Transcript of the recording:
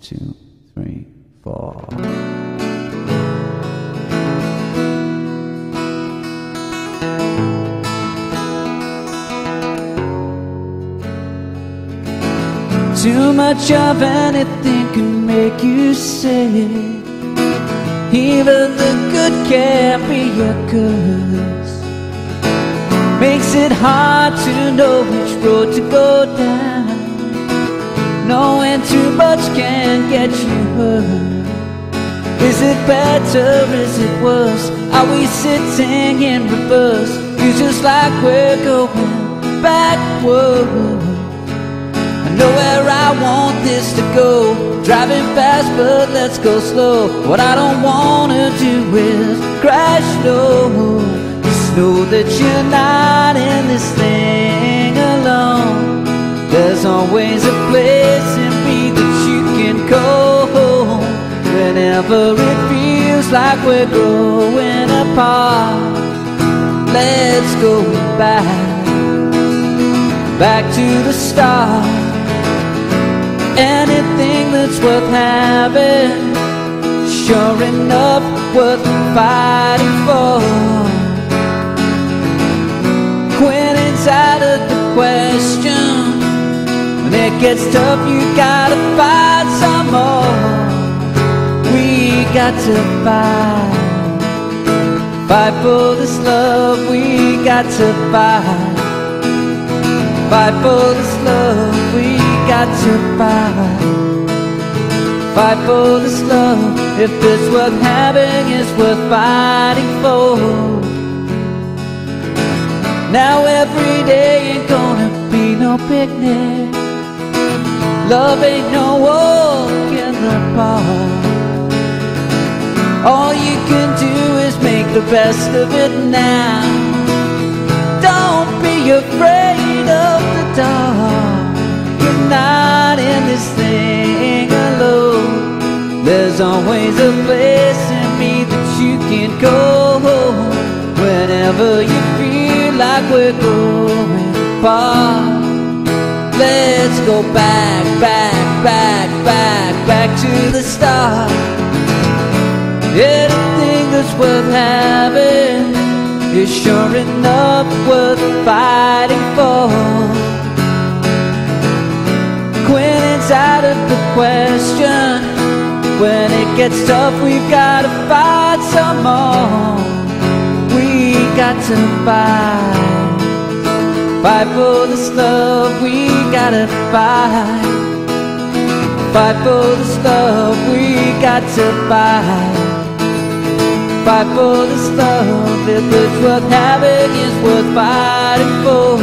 2, 3, 4. Too much of anything can make you sick. Even the good can be a curse. Makes it hard to know which road to go down. Knowing too much can get you hurt. Is it better, is it worse? Are we sitting in reverse? Feels just like we're going backward. I know where I want this to go. Driving fast but let's go slow. What I don't wanna do is crash low. Just know that you're not in this thing alone. There's always a place in me that you can go whenever it feels like we're growing apart. Let's go back to the start. Anything that's worth having, sure enough worth fighting for. Quinning's out of the question. When it gets tough, you gotta fight some more. We got to fight for this love. We got to fight for this love. We got to fight for this love. If it's worth having, it's worth fighting for. Now every day ain't gonna be no picnic. Love ain't no walk in the park. All you can do is make the best of it now. Don't be afraid of the dark. You're not in this thing alone. There's always a place in me that you can go whenever you feel like we're going far. Let's go back to the start. Anything that's worth having is sure enough worth fighting for. Quinning's out of the question. When it gets tough, we've gotta fight some more. We got to fight for this love. We gotta fight for this love. We got to fight for this love. If it's worth having, it's worth fighting for.